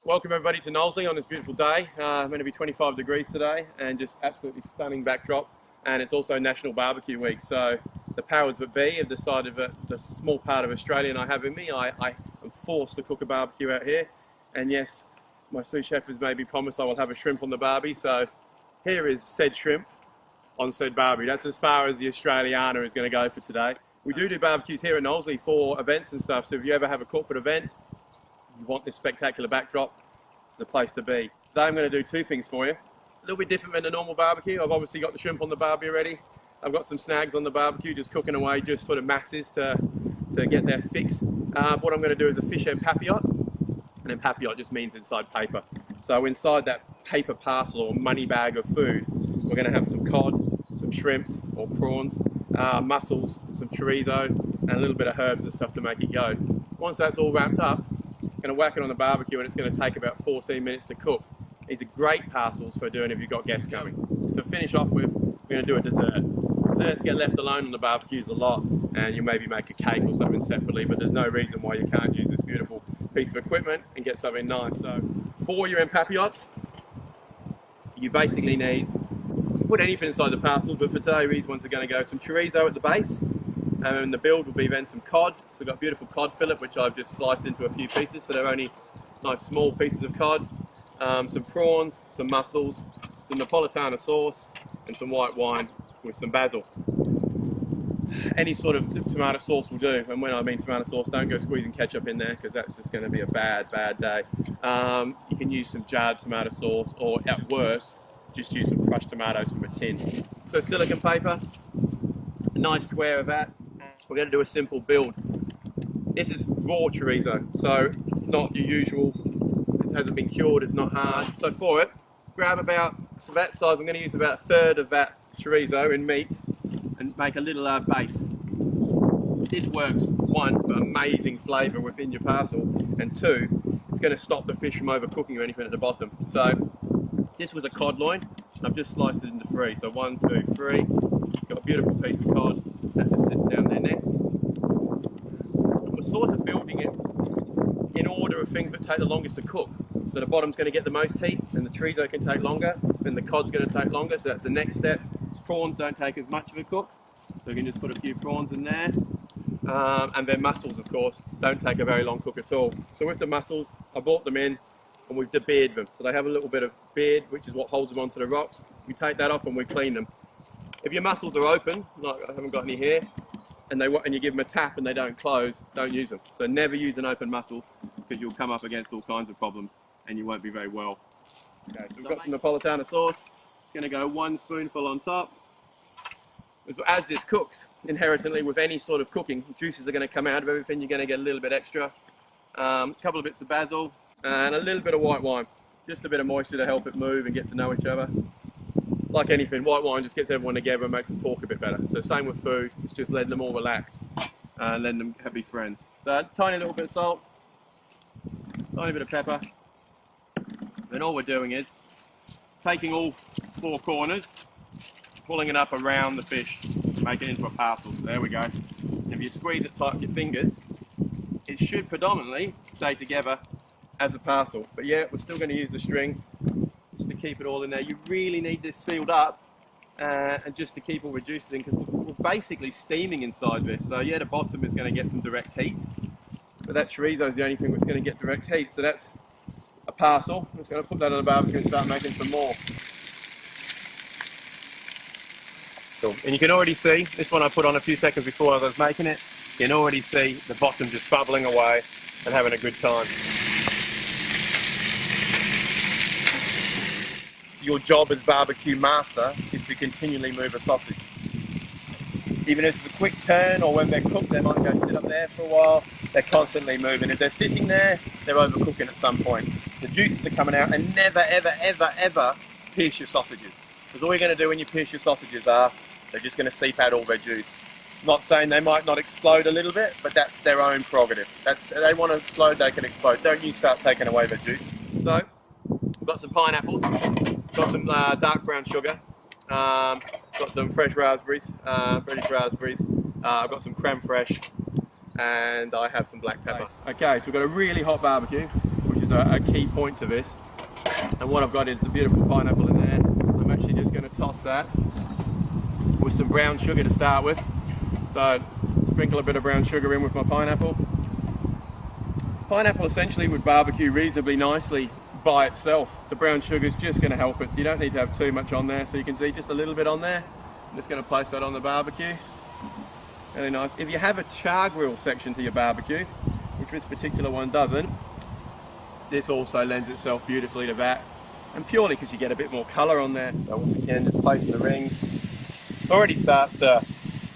Welcome everybody to Knowsley on this beautiful day. Going to be 25 degrees today and just absolutely stunning backdrop. And it's also National Barbecue Week. So the powers that be have decided that the small part of Australian I have in me, I am forced to cook a barbecue out here. And yes, my sous chef has maybe promised I will have a shrimp on the barbie. So here is said shrimp on said barbie. That's as far as the Australiana is going to go for today. We do barbecues here at Knowsley for events and stuff. So if you ever have a corporate event, you want this spectacular backdrop, it's the place to be. Today I'm going to do two things for you. A little bit different than a normal barbecue. I've obviously got the shrimp on the barbie already. I've got some snags on the barbecue just cooking away just for the masses to get their fix. What I'm going to do is a fish and papillote. And then papillote just means inside paper. So inside that paper parcel or money bag of food, we're going to have some cod, some shrimps or prawns, mussels, some chorizo, and a little bit of herbs and stuff to make it go. Once that's all wrapped up, I'm going to whack it on the barbecue and it's going to take about 14 minutes to cook. These are great parcels for doing if you've got guests coming. To finish off with, we're going to do a dessert. Desserts get left alone on the barbecues a lot, and you maybe make a cake or something separately, but there's no reason why you can't use this beautiful piece of equipment and get something nice. So for your papillotes, you basically need, put anything inside the parcels, but for today these ones are going to go some chorizo at the base. And the build will be then some cod. So I've got a beautiful cod fillet, which I've just sliced into a few pieces. So they're only nice small pieces of cod. Some prawns, some mussels, some Napolitana sauce, and some white wine with some basil. Any sort of tomato sauce will do. And when I mean tomato sauce, don't go squeezing ketchup in there because that's just going to be a bad day. You can use some jarred tomato sauce, or at worst, just use some crushed tomatoes from a tin. So silicone paper, a nice square of that. We're going to do a simple build. This is raw chorizo, so it's not your usual, it hasn't been cured, it's not hard. So for it, grab about, for that size, I'm going to use about a third of that chorizo in meat and make a little base. This works, one, for amazing flavour within your parcel, and two, it's going to stop the fish from overcooking or anything at the bottom. So this was a cod loin, and I've just sliced it into three. So 1, 2, 3, got a beautiful piece of cod. That just sits down there next. And we're sort of building it in order of things that take the longest to cook. So the bottom's going to get the most heat, and the chorizo can take longer, and the cod's going to take longer, so that's the next step. Prawns don't take as much of a cook, so you can just put a few prawns in there. And then mussels, of course, don't take a very long cook at all. So with the mussels, I brought them in, and we've debeard them. So they have a little bit of beard, which is what holds them onto the rocks. We take that off and we clean them. If your mussels are open, like I haven't got any here, and you give them a tap and they don't close, don't use them. So never use an open mussel because you'll come up against all kinds of problems and you won't be very well. Okay, so we've got some Napolitana sauce. It's going to go 1 spoonful on top. As this cooks, inherently with any sort of cooking, juices are going to come out of everything. You're going to get a little bit extra. A couple of bits of basil and a little bit of white wine. Just a bit of moisture to help it move and get to know each other. Like anything, white wine just gets everyone together and makes them talk a bit better. So same with food, it's just letting them all relax and letting them be friends. So tiny little bit of salt, tiny bit of pepper. Then all we're doing is taking all 4 corners, pulling it up around the fish, make it into a parcel. So there we go. If you squeeze it tight with your fingers, it should predominantly stay together as a parcel. But yeah, we're still going to use the string to keep it all in there. You really need this sealed up and just to keep all the juices in, because we're basically steaming inside this. So yeah, the bottom is going to get some direct heat, but that chorizo is the only thing that's going to get direct heat. So that's a parcel. I'm just going to put that on the barbecue and start making some more. Cool. And you can already see, this one I put on a few seconds before I was making it, you can already see the bottom just bubbling away and having a good time. Your job as barbecue master is to continually move a sausage. Even if it's a quick turn or when they're cooked, they might go sit up there for a while. They're constantly moving. If they're sitting there, they're overcooking at some point. The juices are coming out, and never, ever, ever, ever pierce your sausages. Because all you're going to do when you pierce your sausages are, they're just going to seep out all their juice. Not saying they might not explode a little bit, but that's their own prerogative. They want to explode, they can explode. Don't you start taking away their juice. So, we've got some pineapples. Got some dark brown sugar, got some fresh raspberries, British raspberries, I've got some creme fraiche, and I have some black pepper. Okay, so we've got a really hot barbecue, which is is a key point to this. And what I've got is the beautiful pineapple in there. I'm actually just going to toss that with some brown sugar to start with. So sprinkle a bit of brown sugar in with my pineapple. Pineapple essentially would barbecue reasonably nicely by itself. The brown sugar is just going to help it, so you don't need to have too much on there. So you can see just a little bit on there. I'm just going to place that on the barbecue. Really nice. If you have a char grill section to your barbecue, which this particular one doesn't, this also lends itself beautifully to that, and purely because you get a bit more colour on there. So once again, just placing the rings. It already starts to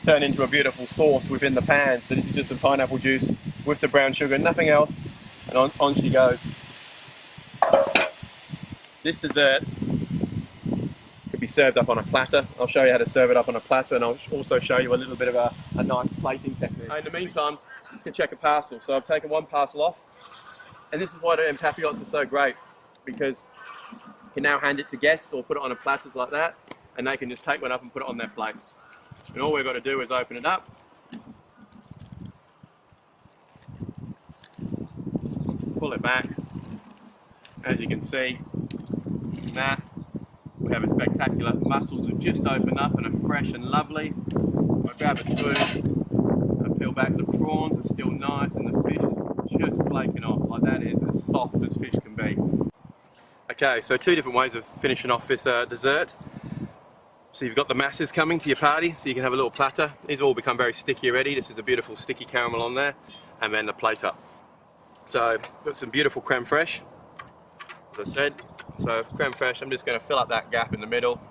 turn into a beautiful sauce within the pan. So this is just some pineapple juice with the brown sugar, nothing else, and on she goes. This dessert could be served up on a platter. I'll show you how to serve it up on a platter, and I'll also show you a little bit of a nice plating technique. In the meantime, I'm just going to check a parcel. So I've taken one parcel off, and this is why the papillotes are so great, because you can now hand it to guests or put it on a platters like that, and they can just take one up and put it on their plate. And all we've got to do is open it up, pull it back. As you can see, that we have a spectacular. Mussels have just opened up and are fresh and lovely. I grab a spoon, I peel back. The prawns are still nice, and the fish is just flaking off. Like, that is as soft as fish can be. Okay, so two different ways of finishing off this dessert. So you've got the masses coming to your party, so you can have a little platter. These have all become very sticky already. This is a beautiful sticky caramel on there, and then the plate up. So got some beautiful creme fraiche, as I said. So creme fraiche, I'm just going to fill up that gap in the middle.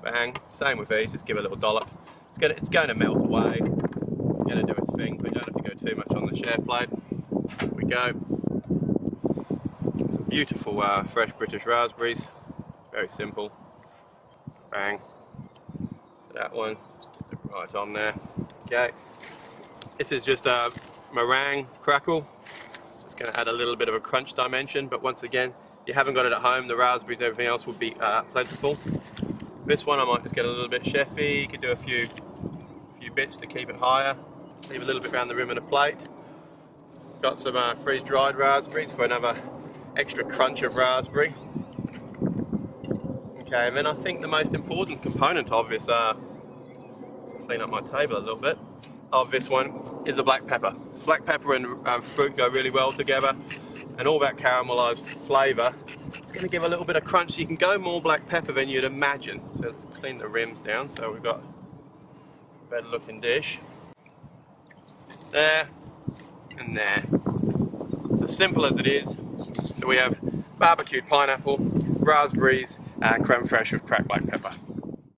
Bang. Same with these, just give it a little dollop. It's going to melt away. It's going to do its thing, but you don't have to go too much on the share plate. Here we go. Some beautiful fresh British raspberries. Very simple. Bang. That one, just get it right on there. Okay. This is just a meringue crackle. Just going to add a little bit of a crunch dimension, but once again, you haven't got it at home, the raspberries, everything else will be plentiful. This one I might just get a little bit chefy. You could do a few bits to keep it higher. Leave a little bit around the rim of the plate. Got some freeze-dried raspberries for another extra crunch of raspberry. Okay, and then I think the most important component of this, let's clean up my table a little bit, of this one is the black pepper. So black pepper and fruit go really well together, and all that caramelized flavour, it's going to give a little bit of crunch. So you can go more black pepper than you'd imagine. So let's clean the rims down. So we've got a better looking dish. There and there. It's as simple as it is. So we have barbecued pineapple, raspberries, and creme fraiche with cracked black pepper.